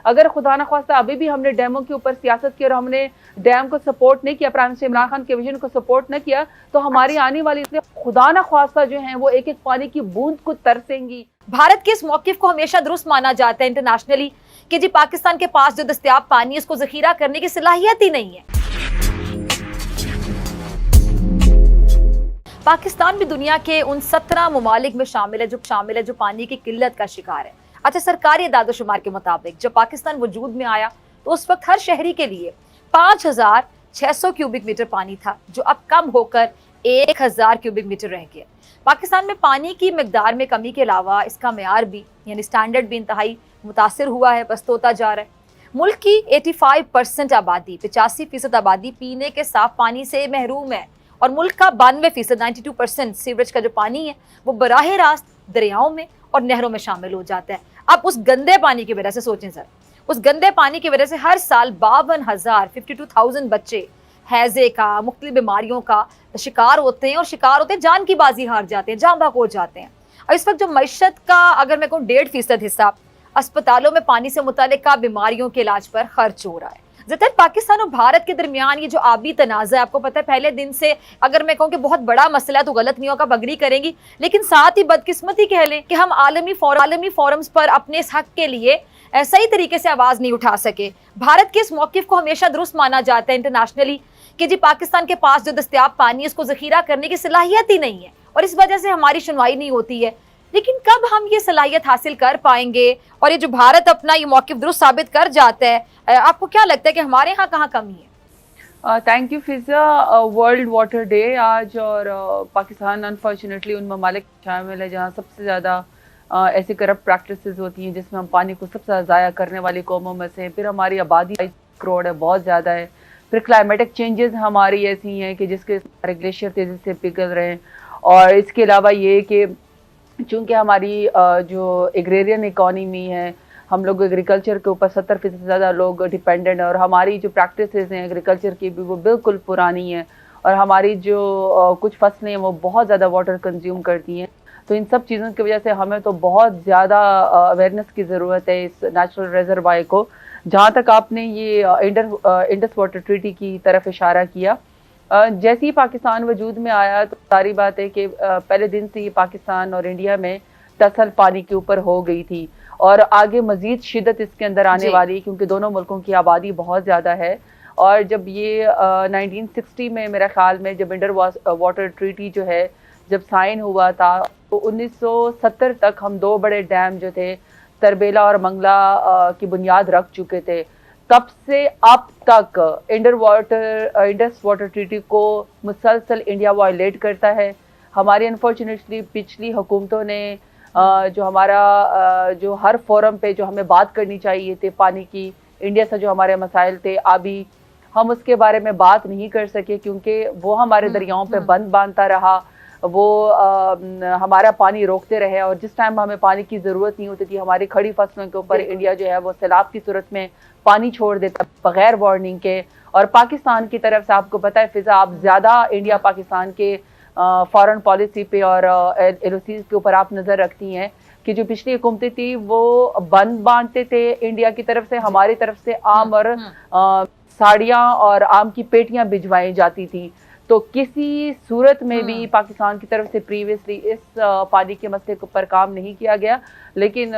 اگر خدا نخواستہ ابھی بھی ہم نے ڈیموں کے اوپر سیاست کی اور ہم نے ڈیم کو سپورٹ نہیں کیا، پرائم منسٹر عمران خان کے ویژن کو سپورٹ نہ کیا، تو ہماری آنے والی خدا نخواستہ جو ہیں وہ ایک ایک پانی کی بوند کو ترسیں گی۔ بھارت کے اس موقف کو ہمیشہ درست مانا جاتا ہے انٹرنیشنلی کہ جی پاکستان کے پاس جو دستیاب پانی ہے اس کو ذخیرہ کرنے کی صلاحیت ہی نہیں ہے۔ پاکستان بھی دنیا کے ان 17 ممالک میں شامل ہے جو پانی کی قلت کا شکار ہے۔ اچھا، سرکاری اعداد و شمار کے مطابق جب پاکستان وجود میں آیا تو اس وقت ہر شہری کے لیے 5600 کیوبک میٹر پانی تھا، جو اب کم ہو کر 1000 کیوبک میٹر رہ گیا۔ پاکستان میں پانی کی مقدار میں کمی کے علاوہ اس کا معیار بھی یعنی سٹینڈرڈ بھی انتہائی متاثر ہوا ہے، پست ہوتا جا رہا ہے۔ ملک کی 85% آبادی 85% آبادی پینے کے صاف پانی سے محروم ہے، اور ملک کا 92% 92% سیوریج کا جو پانی ہے وہ براہ راست دریاؤں میں اور نہروں میں شامل ہو جاتا ہے۔ اب اس گندے پانی کی وجہ سے سوچیں سر، اس گندے پانی کی وجہ سے ہر سال 52,000 بچے ہیضے کا، مختلف بیماریوں کا شکار ہوتے ہیں، اور شکار ہوتے ہیں جان کی بازی ہار جاتے ہیں، جاں بحق ہو جاتے ہیں۔ اور اس وقت جو معیشت کا اگر میں کہوں 1.5% حصہ اسپتالوں میں پانی سے متعلقہ بیماریوں کے علاج پر خرچ ہو رہا ہے۔ زیادہ پاکستان اور بھارت کے درمیان یہ جو آبی تنازع ہے، آپ کو پتہ ہے پہلے دن سے اگر میں کہوں کہ بہت بڑا مسئلہ ہے تو غلط نہیں ہوگا، بگری کریں گی، لیکن ساتھ ہی بدقسمتی کہہ لیں کہ ہم عالمی فورمز پر اپنے اس حق کے لیے صحیح طریقے سے آواز نہیں اٹھا سکے۔ بھارت کے اس موقف کو ہمیشہ درست مانا جاتا ہے انٹرنیشنلی کہ جی پاکستان کے پاس جو دستیاب پانی ہے اس کو ذخیرہ کرنے کی صلاحیت ہی نہیں ہے، اور اس وجہ سے ہماری سنوائی نہیں ہوتی ہے۔ لیکن کب ہم یہ صلاحیت حاصل کر پائیں گے، اور یہ جو بھارت اپنا یہ موقف درست ثابت کر جاتا ہے، آپ کو کیا لگتا ہے کہ ہمارے ہاں کہاں کمی ہے؟ تھینک یو فضا۔ ورلڈ واٹر ڈے آج، اور پاکستان انفارچونیٹلی ان ممالک شامل ہے جہاں سب سے زیادہ ایسی کرپٹ پریکٹسز ہوتی ہیں جس میں ہم پانی کو سب سے زیادہ ضائع کرنے والی قوموں میں سے۔ پھر ہماری آبادی 22 کروڑ ہے، بہت زیادہ ہے۔ پھر کلائمیٹک چینجز ہماری ایسی ہیں کہ جس کے ہمارے گلیشیئر تیزی سے پگھل رہے ہیں، اور اس کے علاوہ یہ کہ چونکہ ہماری جو ایگریرین اکانومی ہے، ہم لوگ ایگریکلچر کے اوپر 70% سے زیادہ لوگ ڈیپینڈنٹ ہیں، اور ہماری جو پریکٹسز ہیں ایگریکلچر کی بھی وہ بالکل پرانی ہیں، اور ہماری جو کچھ فصلیں ہیں وہ بہت زیادہ واٹر کنزیوم کرتی ہیں۔ تو ان سب چیزوں کی وجہ سے ہمیں تو بہت زیادہ اویئرنیس کی ضرورت ہے اس نیچرل ریزروائر کو۔ جہاں تک آپ نے یہ انڈس واٹر ٹریٹی کی طرف اشارہ کیا، جیسے ہی پاکستان وجود میں آیا تو ساری بات ہے کہ پہلے دن سے یہ پاکستان اور انڈیا میں تصل پانی کے اوپر ہو گئی تھی، اور آگے مزید شدت اس کے اندر آنے والی ہے کیونکہ دونوں ملکوں کی آبادی بہت زیادہ ہے۔ اور جب یہ 1960 میں میرا خیال میں جب انڈر واٹر ٹریٹی جو ہے جب سائن ہوا تھا، تو 1970 تک ہم 2 بڑے ڈیم جو تھے تربیلا اور منگلا کی بنیاد رکھ چکے تھے۔ تب سے اب تک انڈس واٹر ٹریٹی کو مسلسل انڈیا وائلیٹ کرتا ہے۔ ہماری انفارچونیٹلی پچھلی حکومتوں نے جو ہمارا جو ہر فورم پہ جو ہمیں بات کرنی چاہیے تھی پانی کی، انڈیا سے جو ہمارے مسائل تھے آبی، ہم اس کے بارے میں بات نہیں کر سکے کیونکہ وہ ہمارے دریاؤں پہ بند باندھتا رہا، وہ ہمارا پانی روکتے رہے، اور جس ٹائم ہمیں پانی کی ضرورت نہیں ہوتی تھی ہماری کھڑی فصلوں کے اوپر انڈیا جو ہے وہ سیلاب کی صورت میں پانی چھوڑ دیتا بغیر وارننگ کے۔ اور پاکستان کی طرف سے آپ کو پتہ ہے فضا، آپ زیادہ انڈیا پاکستان کے فارن پالیسی پہ اور ایل او سیز کے اوپر آپ نظر رکھتی ہیں کہ جو پچھلی حکومتیں تھی وہ بند باندھتے تھے انڈیا کی طرف سے، ہماری طرف سے آم اور ساڑیاں اور آم کی پیٹیاں بھجوائی جاتی تھی۔ تو کسی صورت میں بھی پاکستان کی طرف سے پریویسلی اس پانی کے مسئلے کے اوپر کام نہیں کیا گیا، لیکن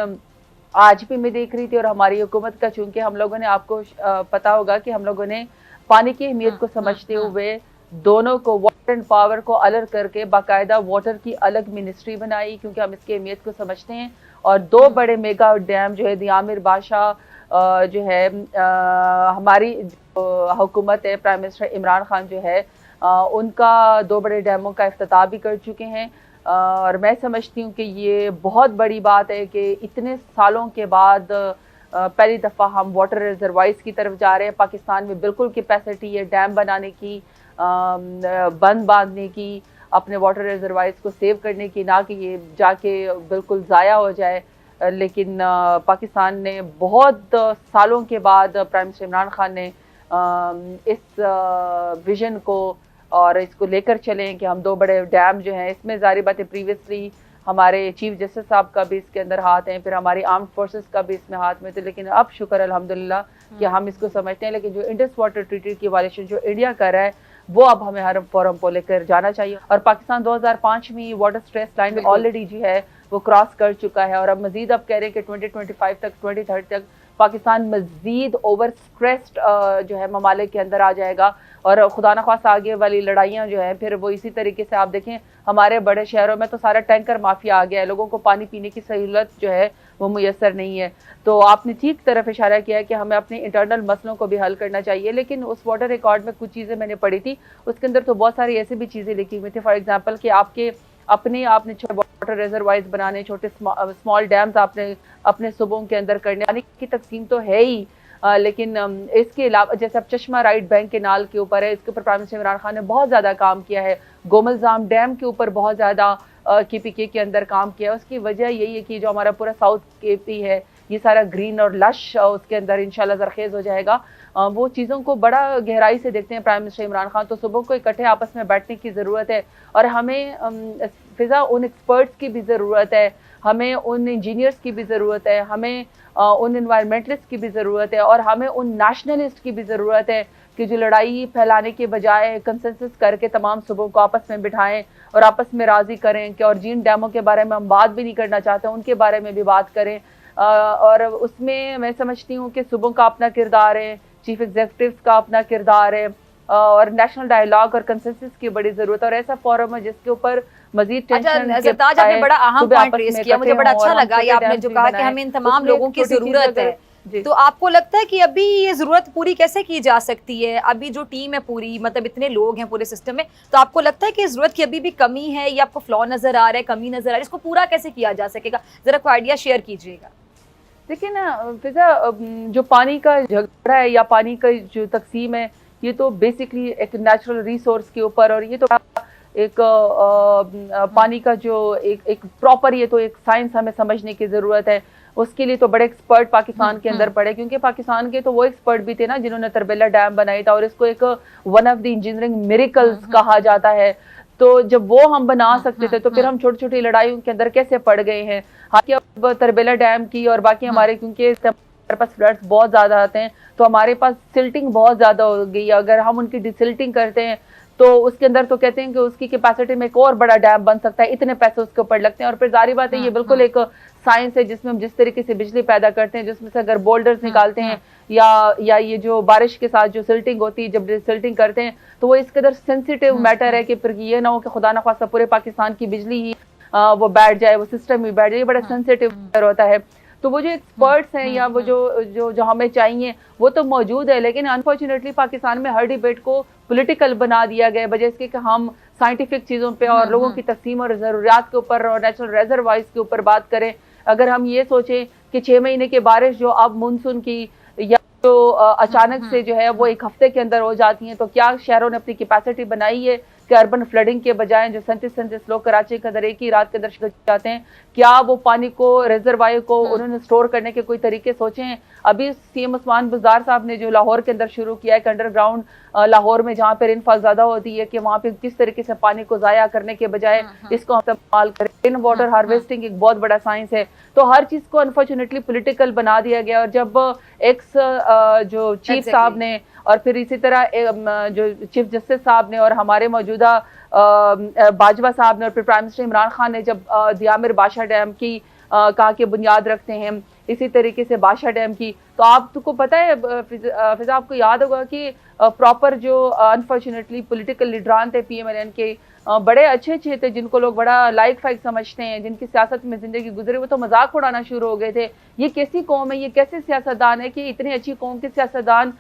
آج بھی میں دیکھ رہی تھی، اور ہماری حکومت کا چونکہ ہم لوگوں نے، آپ کو پتا ہوگا کہ ہم لوگوں نے پانی کی اہمیت کو سمجھتے ہوئے دونوں کو واٹر اینڈ پاور کو الگ کر کے باقاعدہ واٹر کی الگ منسٹری بنائی کیونکہ ہم اس کی اہمیت کو سمجھتے ہیں، اور 2 بڑے میگا ڈیم جو ہے دیامر بادشاہ جو ہے ہماری حکومت ہے، پرائم منسٹر عمران خان جو ہے ان کا 2 بڑے ڈیموں کا افتتاح بھی کر چکے ہیں۔ اور میں سمجھتی ہوں کہ یہ بہت بڑی بات ہے کہ اتنے سالوں کے بعد پہلی دفعہ ہم واٹر ریزروائرز کی طرف جا رہے ہیں۔ پاکستان میں بالکل کیپیسٹی ہے ڈیم بنانے کی، بند باندھنے کی، اپنے واٹر ریزروائرز کو سیو کرنے کی، نہ کہ یہ جا کے بالکل ضائع ہو جائے۔ لیکن پاکستان نے بہت سالوں کے بعد پرائم منسٹر عمران خان نے اس ویژن کو اور اس کو لے کر چلیں کہ ہم 2 بڑے ڈیم جو ہیں، اس میں ظاہر بات ہے پریویسلی ہمارے چیف جسٹس صاحب کا بھی اس کے اندر ہاتھ ہیں, پھر ہماری آرمڈ فورسز کا بھی اس میں ہاتھ میں تھے, لیکن اب شکر الحمدللہ کہ ہم اس کو سمجھتے ہیں. لیکن جو انڈس واٹر ٹریٹی کی وائلیشن جو انڈیا کر رہا ہے وہ اب ہمیں ہر فورم پہ لے کر جانا چاہیے. اور پاکستان 2005 میں واٹر اسٹریس لائن آلریڈی جو ہے وہ کراس کر چکا ہے, اور اب مزید اب کہہ رہے ہیں کہ 2025 تک 2030 تک پاکستان مزید اوور اسٹریسڈ جو ہے ممالک کے اندر آ جائے گا. اور خدا نخواستہ آگے والی لڑائیاں جو ہیں پھر وہ اسی طریقے سے, آپ دیکھیں ہمارے بڑے شہروں میں تو سارا ٹینکر مافیا آ گیا ہے, لوگوں کو پانی پینے کی سہولت جو ہے وہ میسر نہیں ہے. تو آپ نے ٹھیک طرف اشارہ کیا ہے کہ ہمیں اپنے انٹرنل مسئلوں کو بھی حل کرنا چاہیے. لیکن اس واٹر ریکارڈ میں کچھ چیزیں میں نے پڑھی تھی, اس کے اندر تو بہت ساری ایسی بھی چیزیں لکھی ہوئی تھی. فار ایگزامپل کہ آپ کے آپ نے چھوٹے واٹر ریزروائرز بنانے, چھوٹے اسمال ڈیمز آپ نے اپنے صوبوں کے اندر کرنے, پانی کی تقسیم تو ہے ہی, لیکن اس کے علاوہ جیسے اب چشمہ رائٹ بینک کے نال کے اوپر ہے, اس کے اوپر پرائم منسٹر عمران خان نے بہت زیادہ کام کیا ہے. گوملزام ڈیم کے اوپر بہت زیادہ KPK کے اندر کام کیا ہے. اس کی وجہ یہی ہے کہ جو ہمارا پورا ساؤتھ KP ہے یہ سارا گرین اور لش اس کے اندر انشاءاللہ زرخیز ہو جائے گا. وہ چیزوں کو بڑا گہرائی سے دیکھتے ہیں پرائم منسٹر عمران خان. تو صبح کو اکٹھے آپس میں بیٹھنے کی ضرورت ہے, اور ہمیں فضا ان ایکسپرٹس کی بھی ضرورت ہے, ہمیں ان انجینئرس کی بھی ضرورت ہے, ہمیں ان انوائرمنٹلسٹ کی بھی ضرورت ہے, اور ہمیں ان نیشنلسٹ کی بھی ضرورت ہے کہ جو لڑائی پھیلانے کے بجائے کنسنسس کر کے تمام صوبوں کو آپس میں بٹھائیں اور آپس میں راضی کریں کہ, اور جن ڈیموں کے بارے میں ہم بات بھی نہیں کرنا چاہتے ان کے بارے میں بھی بات کریں. اور اس میں سمجھتی ہوں کہ صوبوں کا اپنا کردار ہے, چیف ایگزیکٹوز کا اپنا کردار ہے, اور نیشنل ڈائیلاگ اور کنسنسس کی بڑی ضرورت ہے. اور ایسا فورم ہے جس کے اوپر مزید ٹینشن سرتاج, آپ نے بڑا اہم پوائنٹ ریز کیا, مجھے بڑا اچھا لگا یہ آپ نے جو کہا کہ ہمیں ان تمام لوگوں کی ضرورت ہے. تو آپ کو لگتا ہے کہ ابھی یہ ضرورت پوری کیسے کی جا سکتی ہے؟ ابھی جو ٹیم ہے پوری, مطلب اتنے لوگ ہیں پورے سسٹم میں, تو آپ کو لگتا ہے کہ ضرورت کی ابھی بھی کمی ہے, یا آپ کو فلو نظر آ رہا ہے, کمی نظر آ رہا ہے, اس کو پورا کیسے کیا جا سکے گا؟ ذرا کوئی آئیڈیا شیئر کیجیے گا. دیکھیں نا فضا, جو پانی کا جھگڑا ہے یا پانی کا جو تقسیم ہے یہ تو بیسکلی ایک نیچرل ریسورس کے اوپر, اور یہ تو ایک پانی کا جو ایک پراپر, یہ تو ایک سائنس ہمیں سمجھنے کی ضرورت ہے. اس کے لیے تو بڑے ایکسپرٹ پاکستان کے اندر پڑے, کیونکہ پاکستان کے تو وہ ایکسپرٹ بھی تھے نا جنہوں نے تربیلا ڈیم بنائی تھا, اور اس کو ایک one of the engineering miracles کہا جاتا ہے. تو جب وہ ہم بنا سکتے تھے تو پھر ہم چھوٹی چھوٹی لڑائیوں کے اندر کیسے پڑ گئے ہیں. حالانکہ اب تربیلا ڈیم کی اور باقی ہمارے, کیونکہ ہمارے پاس فلڈس بہت زیادہ آتے ہیں تو ہمارے پاس سلٹنگ بہت زیادہ ہو گئی ہے. اگر ہم ان کی ڈیسلٹنگ کرتے ہیں تو اس کے اندر تو کہتے ہیں کہ اس کی کیپیسٹی میں ایک اور بڑا ڈیم بن سکتا ہے, اتنے پیسے اس کے اوپر لگتے ہیں. اور پھر ظاہری بات ہے یہ بالکل ایک سائنس ہے جس میں ہم جس طریقے سے بجلی پیدا کرتے ہیں, جس میں سے اگر بولڈرز نکالتے ہیں یا یہ جو بارش کے ساتھ جو سلٹنگ ہوتی ہے, جب سلٹنگ کرتے ہیں تو وہ اس قدر سینسیٹیو میٹر ہے کہ پھر یہ نہ ہو کہ خدا نخواستہ پورے پاکستان کی بجلی ہی وہ بیٹھ جائے, وہ سسٹم ہی بیٹھ جائے. یہ بڑا سینسیٹیو میٹر ہوتا ہے. تو وہ جو ایکسپرٹس ہیں یا وہ جو ہمیں چاہیے وہ تو موجود ہے, لیکن انفارچونیٹلی پاکستان میں ہر ڈیبیٹ کو پولیٹیکل بنا دیا گیا ہے بجائے اس کے کہ ہم سائنٹیفک چیزوں پہ اور لوگوں کی تقسیم اور ضروریات کے اوپر اور نیچرل ریزروائرز کے اوپر بات کریں. اگر ہم یہ سوچیں کہ 6 مہینے کی بارش جو اب مونسون کی یا جو اچانک سے جو ہے وہ ایک ہفتے کے اندر ہو جاتی ہیں, تو کیا شہروں نے اپنی کیپیسٹی بنائی ہے کہ اربن فلڈنگ کے بجائے جو 37 لوگ کراچی کے اندر ایک ہی رات کے اندر شکل جاتے ہیں, کیا وہ پانی کو ریزروائر کو انہوں نے سٹور کرنے کے کوئی طریقے سوچے ہیں؟ ابھی CM عثمان بزدار صاحب نے جو لاہور کے اندر شروع کیا ہے کہ انڈر گراؤنڈ لاہور میں جہاں پہ رین فال زیادہ ہوتی ہے کہ وہاں پہ کس طریقے سے پانی کو ضائع کرنے کے بجائے اس کو استعمال کریں. رین واٹر ہارویسٹنگ ایک بہت بڑا سائنس ہے. تو ہر چیز کو انفارچونیٹلی پولیٹیکل بنا دیا گیا. اور جب ایکس جو چیف صاحب نے اور پھر اسی طرح جو چیف جسٹس صاحب نے اور ہمارے موجودہ باجوہ صاحب نے اور پھر پرائم منسٹر عمران خان نے جب دیامر بادشاہ ڈیم کی کہا کہ بنیاد رکھتے ہیں, اسی طریقے سے بادشاہ ڈیم کی, تو آپ کو پتہ ہے فضا, آپ کو یاد ہوگا کہ پراپر جو انفارچونیٹلی پولیٹیکل لیڈران تھے PMLN کے, بڑے اچھے تھے جن کو لوگ بڑا لائق فائق سمجھتے ہیں, جن کی سیاست میں زندگی گزرے, وہ تو مذاق اڑانا شروع ہو گئے تھے. یہ کیسی قوم ہے, یہ کیسے سیاستدان ہے کہ اتنی اچھی قوم کے سیاستدان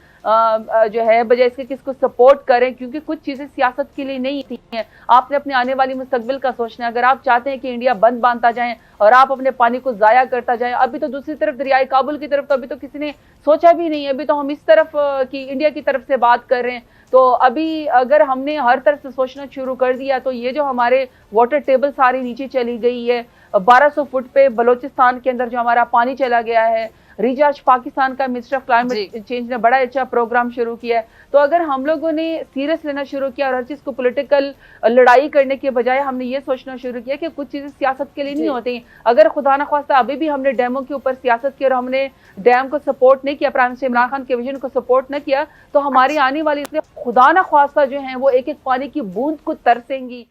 جو ہے بجائے اس کے کس کو سپورٹ کریں, کیونکہ کچھ چیزیں سیاست کے لیے نہیں تھی ہیں. آپ نے اپنے آنے والی مستقبل کا سوچنا ہے. اگر آپ چاہتے ہیں کہ انڈیا بند باندھتا جائیں اور آپ اپنے پانی کو ضائع کرتا جائیں, ابھی تو دوسری طرف دریائے کابل کی طرف تو ابھی تو کسی نے سوچا بھی نہیں ہے, ابھی تو ہم اس طرف کی انڈیا کی طرف سے بات کر رہے ہیں. تو ابھی اگر ہم نے ہر طرف سے سوچنا شروع کر دیا تو یہ جو ہمارے واٹر ٹیبل ساری نیچے چلی گئی ہے, 1200 فٹ پہ بلوچستان کے اندر جو ہمارا پانی چلا گیا ہے, ریچارج پاکستان کا منسٹر آف کلائمیٹ چینج نے بڑا اچھا پروگرام شروع کیا ہے. تو اگر ہم لوگوں نے سیریس لینا شروع کیا اور ہر چیز کو پولیٹیکل لڑائی کرنے کے بجائے ہم نے یہ سوچنا شروع کیا کہ کچھ چیزیں سیاست کے لیے نہیں ہوتی. اگر خدا نخواستہ ابھی بھی ہم نے ڈیموں کے اوپر سیاست کی اور ہم نے ڈیم کو سپورٹ نہیں کیا, پرائم منسٹر عمران خان کے ویژن کو سپورٹ نہ کیا, تو ہماری آنے والی خدا نخواستہ جو ہیں وہ ایک ایک پانی کی بوند کو ترسیں گی.